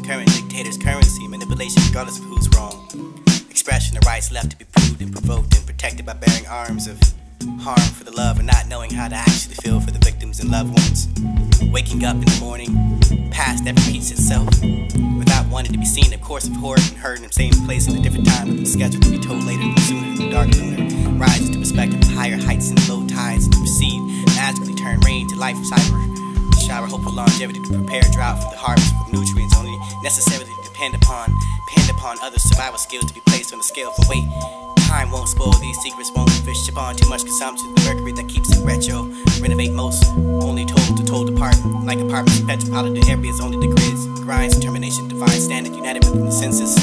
Current dictators' currency, manipulation regardless of who's wrong. Expression of rights left to be proved and provoked and protected by bearing arms of harm for the love and not knowing how to actually feel for the victims and loved ones. Waking up in the morning, past that repeats itself, without wanting to be seen. Of course, of horror and heard in the same place at a different time, with the schedule to be told later than sooner than the dark lunar rises to perspective, higher heights and low tides to recede, magically turn rain to life cyber. Shower hopeful longevity to prepare drought for the harvest with nutrients only necessarily depend upon other survival skills to be placed on the scale for weight. Time won't spoil these secrets, won't fish upon too much consumption. The mercury that keeps it retro, renovate most, only told apart. Like apartments, metropolitan areas, only the grids, grinds, determination, divine standard, united within the census.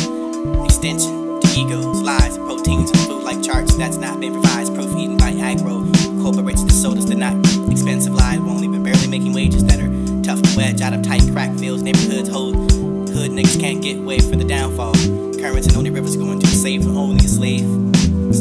Extension to egos, lies, proteins, and food like charts that's not been revised. Proof eaten by agro, corporates, the sodas, they're not expensive lies, only been barely making wages that are tough to wedge out of tight crack fields, neighborhoods, hood niggas can't get way for the downfall. Currents and only rivers going to the slave for only a slave.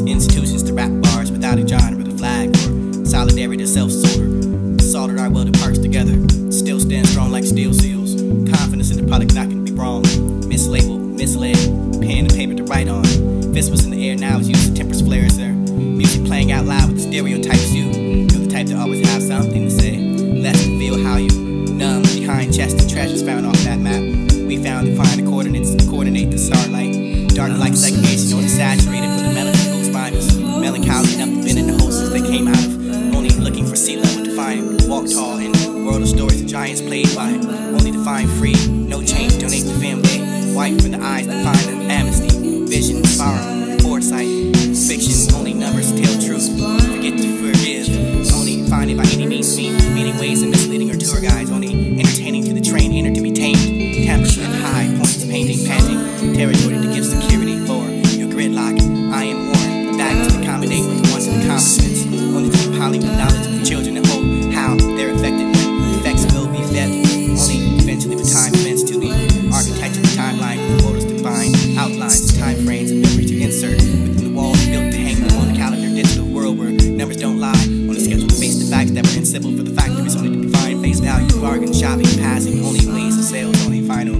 Institutions to rap bars without a genre, the flag, or solidarity to soldered our welded parts together. Still stand strong like steel seals. Confidence in the product not gonna be wrong. Mislabeled, misled, pen and paper to write on. Fist was in the air, now it's used to tempers flares there. Music playing out loud with the stereotypes. You're the type to always have something to say. Less to feel how you numb behind chests and treasures found off that map. We found to find the coordinates to coordinate the starlight. Dark like segregation, only saturated for the melody whose mind is melancholy enough to bend in the hosts as they came out of. Only looking for sea level to find. Walk tall in a world of stories the giants played by. Only to find free, no change, donate to family. White from the eyes to find an amnesty. Vision, sorrow, foresight. Fiction, only numbers tell truth. Forget to forgive. Only finding by any means meaning ways and misleading or tour guides. Only entertaining to the trained, inner to be tamed. Tempers with high points, painting, panting. Territory to give security for your gridlock. I am worn back to accommodate with the ones in the accomplishments. Only to compiling the knowledge of the children and hope how they're affected when effects will be fed. Only eventually with time events to the architecture, the timeline, the orders to bind, outlines, time frames, and memory to insert within the walls built to hang on the calendar, digital world where numbers don't lie. On the schedule to face the facts that were incivil for the factories, only to define face value, bargain, shopping, passing, only ways of sales, only final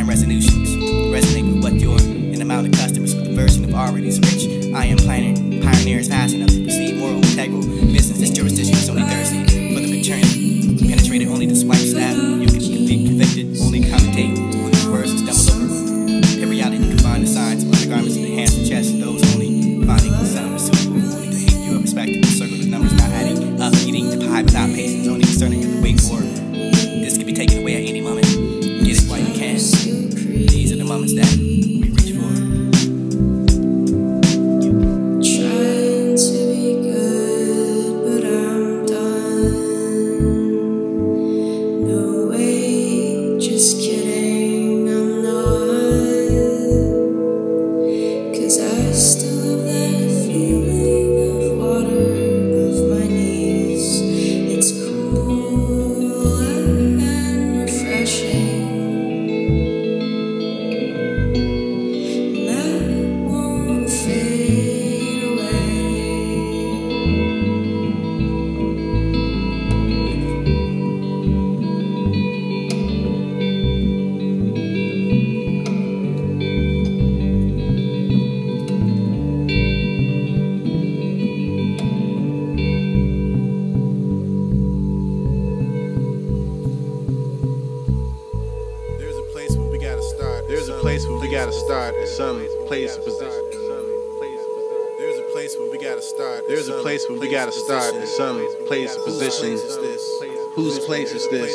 resolutions. Resonate with what you're an amount of customers with the version of already is rich. I am planning pioneers fast enough to perceive moral integral business. This jurisdiction is only thirsty for the paternity. Penetrated only to swipe stab. You can be convicted, only commentate on the words and stumble over. Periodically combine the signs of undergarments in the hands and chest. Those only finding some suitable, only to hate your respective circle of numbers not adding up, eating the pie without patience, only discerning the wait for. This could be taken away at any moment. Get it while you can. These are the moments that we reach for. Trying to be good, but I'm done. No way, just kidding, I'm not. 'Cause I still have that feeling of water above my knees. It's cool and refreshing. There's a place where we gotta start in some place of position. There's a place where we gotta start. There's a place where we gotta start in some place of position. Whose place is this?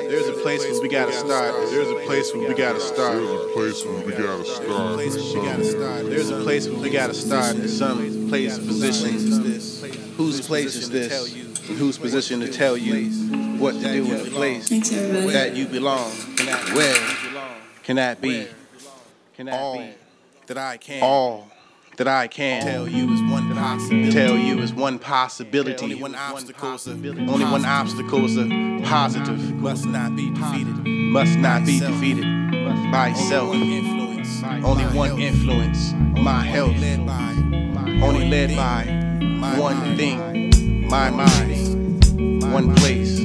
There's a place where we gotta start. There's a place where we gotta start. There's a place where we gotta start. There's a place where we gotta start in some place of position. Whose place is this? Whose position to tell you what to do in the place that you belong? Where can that be? All that I can. All that I can tell you is one possibility. Tell you is one possibility. Only one obstacle is a positive. Must not be defeated. Must not be defeated by self. Only one influence. My health. Only led by one thing. My mind. One place.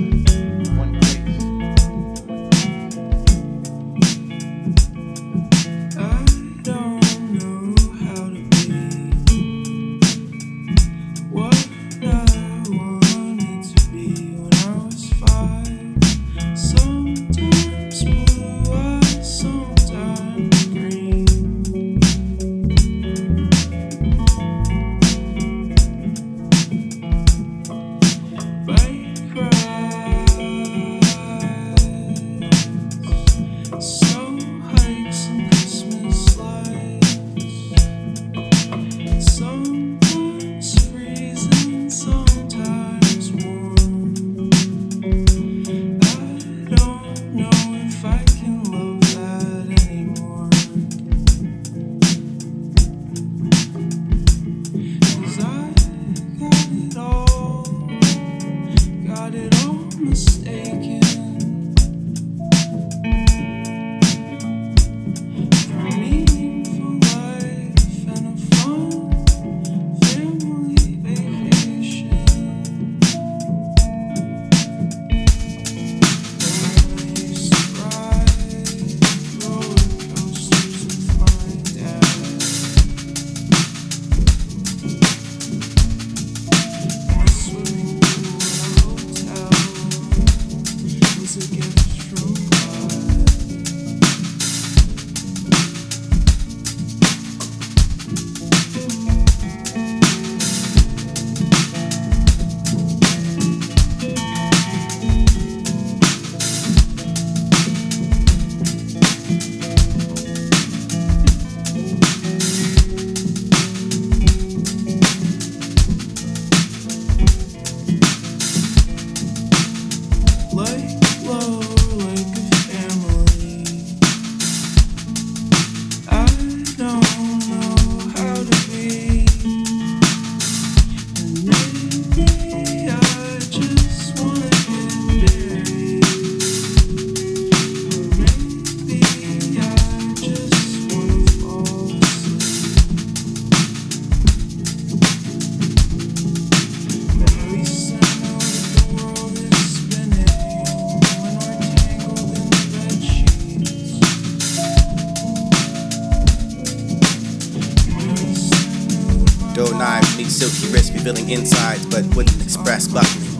knives meet silky wrists, revealing insides, but wouldn't express buckling.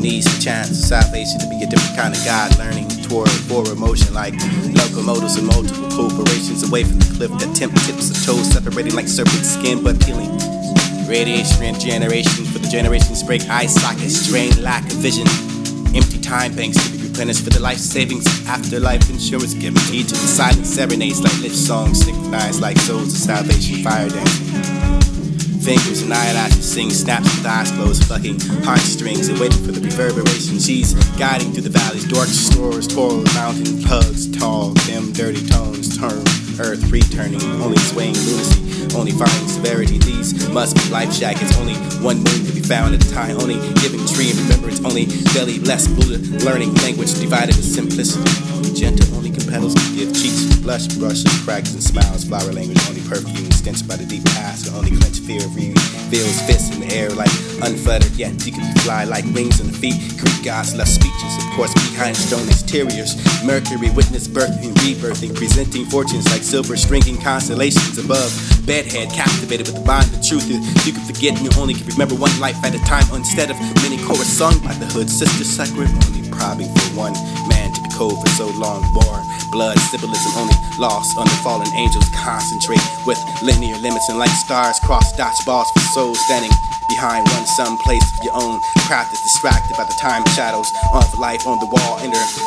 Needs the chance of salvation to be a different kind of God, learning toward forward motion like locomotives and multiple corporations away from the cliff that tempt tips of toes separating like serpent skin but peeling. Radiation and generation for the generations break eye sockets, drain lack of vision. Empty time banks to be replenished for the life savings of afterlife insurance guaranteed to the silent serenades like lift songs synchronized like souls of salvation fire dancing. Fingers and eyelashes sing snaps with eyes closed, fucking heartstrings and waiting for the reverberation. She's guiding through the valleys, dark stores, toil, mountain pugs, tall, dim, dirty tones, turn, earth returning, only swaying lunacy, only finding severity. These must be life jackets, only one moon to be found at a time, only giving tree and remembrance, only belly less Buddha, learning language divided with simplicity, only gentle, only compels to give cheeks, blush, brushes, cracks and smiles, flower language, only perfume stench by the deep past, only clenched fear reveals fists in the air like unfettered, yet you can fly like wings on the feet. Greek gods left speeches, of course, behind stone exteriors. Mercury witness birthing, rebirthing, presenting fortunes like silver stringing constellations above. Bedhead captivated with the bond of truth. You can forget and you only can remember one life at a time instead of many chorus sung by the hood sister sacred, only probably for one man to be cold for so long. War, blood, symbolism, only lost under fallen angels. Concentrate with linear limits and like stars cross dodgeballs for souls standing behind one some place of your own. Craft is distracted by the time shadows of life on the wall.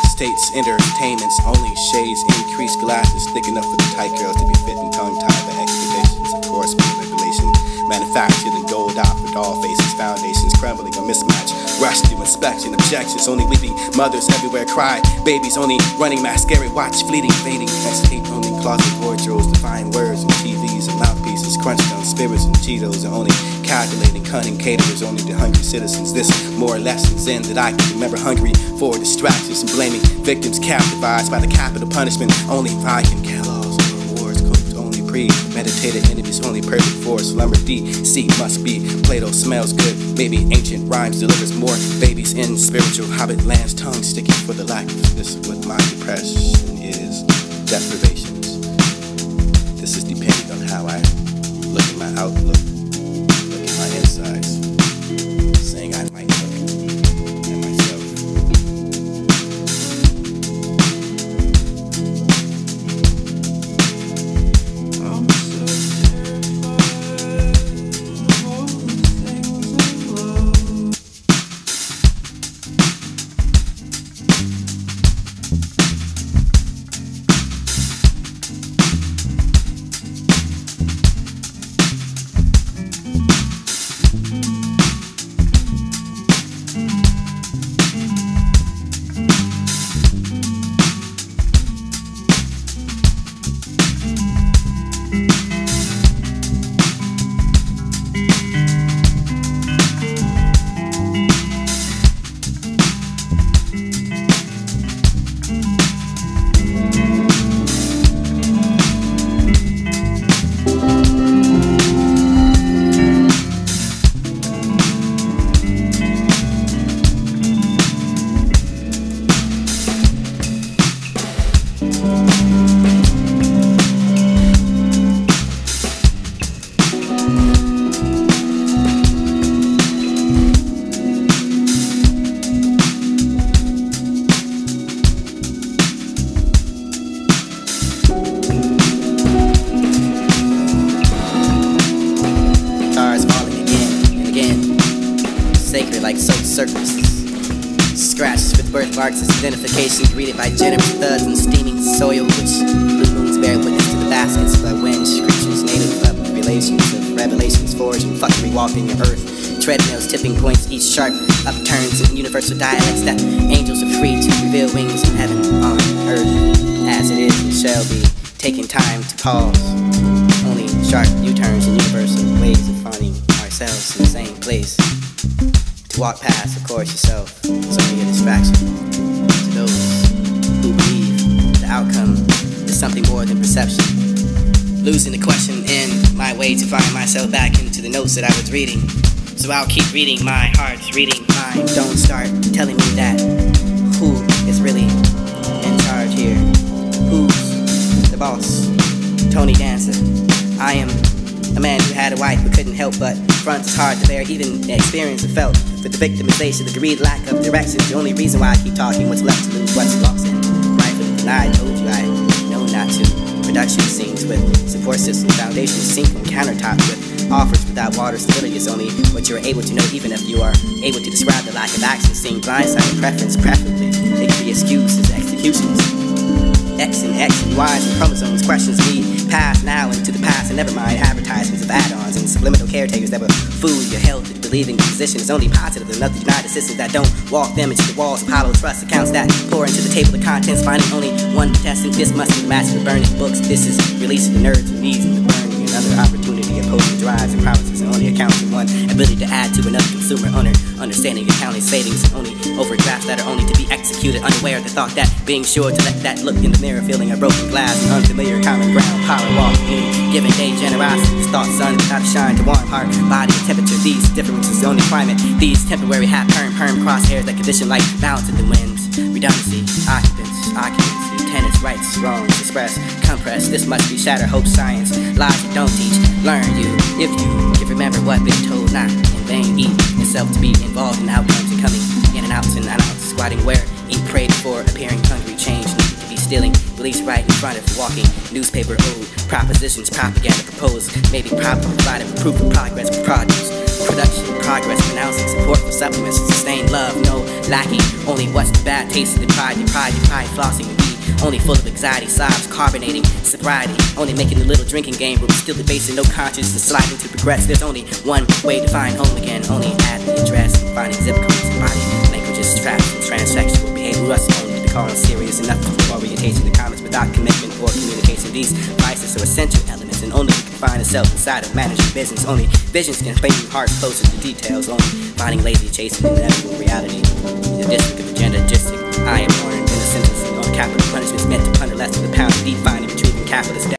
States, entertainments, only shades, increased glasses thick enough for the tight girls to be fit and tongue-tied by expeditions. Of course, manipulation, manufactured in gold out for doll faces, foundations crumbling a mismatch. Rush to inspection, objections, only weeping mothers everywhere cry. Babies only running mascara, watch fleeting, fading. Hesitate only closet wardrobes, define words and TVs and mouthpieces, crunched on spirits and Cheetos, and only calculating cunning caterers, only the hungry citizens. This more lessons in that I can remember, hungry for distractions and blaming victims captivated by the capital punishment. Only Viking Kellogg's rewards cooked, only premeditated enemies, only perfect for slumber. DC must be Plato smells good. Maybe ancient rhymes delivers more babies in spiritual hobbit lands. Tongue sticky for the lack of this is what my depression is. Deprivations. This is depending on how I look at my outlook, look at my insides, saying I might look at myself. I'm so terrified of all the things I love. Scratched with birthmarks as identification, greeted by generous thuds and steaming soil, which blue moons bear witness to the baskets of winds, creatures native of relations of revelations forged and fuckery walking the earth. Treadmills, tipping points, each sharp upturns in universal dialects that angels are free to reveal wings in heaven on earth. As it is and shall be, taking time to pause. Only sharp U-turns and universal ways of finding ourselves in the same place. To walk past, of course, yourself is only a distraction to those who believe the outcome is something more than perception. Losing the question in my way to find myself back into the notes that I was reading. So I'll keep reading, my heart's reading mine. Don't start telling me that who is really in charge here. Who's the boss? Tony Dancer. I am A man who had a wife but couldn't help but front is hard to bear, even the experience of felt. For the victimization, the greed, lack of direction, the only reason why I keep talking, what's left to lose, what's lost in. Rightfully denied, told you I know not to. Production scenes with support systems, foundations sink on countertops with offers without water stability is only what you're able to know, even if you are able to describe the lack of action, seeing blindsided preference, preferably. It could be excuses, executions. X and Y's and chromosomes, questions lead past now into the past, and never mind advertisements of add-ons and subliminal caretakers that will fool your health into believing the position is only positive enough to deny the systems that don't walk them into the walls of hollow trust accounts that pour into the table of contents, finding only one contestant. This must be the master of burning books. This is releasing the nerves and needs and the burning. Another opportunity opposing drives and promises and only accounts for one ability to add to another consumer owner. Understanding accounting savings and only overdrafts that are only to be executed, unaware of the thought that being sure to let that look in the mirror, feeling a broken glass and unfamiliar common ground, power walk, any given day generosity, this thought sun without a shine to warm heart, body and temperature, these differences only climate, these temporary half perm crosshairs that condition like balance in the winds, redundancy, occupancy, tenants, rights, wrongs, express, compress, this must be shatter, hope, science, lies you don't teach, learn you, if you can remember what been told, not in vain, eat yourself to be involved in outcomes and coming in and out, squatting where, eat, prayed for, appearing hungry, change, need to be stealing, beliefs right in front of walking, newspaper ode, propositions, propaganda proposed, maybe probably provided proof of progress with produce, production, progress, pronouncing support for supplements, sustained love, no lacking, only what's the bad taste of the pride, flossing would be only full of anxiety, sobs, carbonating, sobriety, only making the little drinking game, but still debasing, no conscience, sliding to progress. There's only one way to find home again, only add the address, finding zip codes and body languages, traps and transsexual behavior, us only to call it serious enough for orientation to comments without commitment or communication. These vices are essential elements, and only we can find ourselves inside of managing business. Only visions can bring you heart closer to details, only finding lazy chasing inevitable reality. The district of agenda, I am born in a sentence on capital punishments meant to punish less than the pound, deep finding, retrieving capitalist.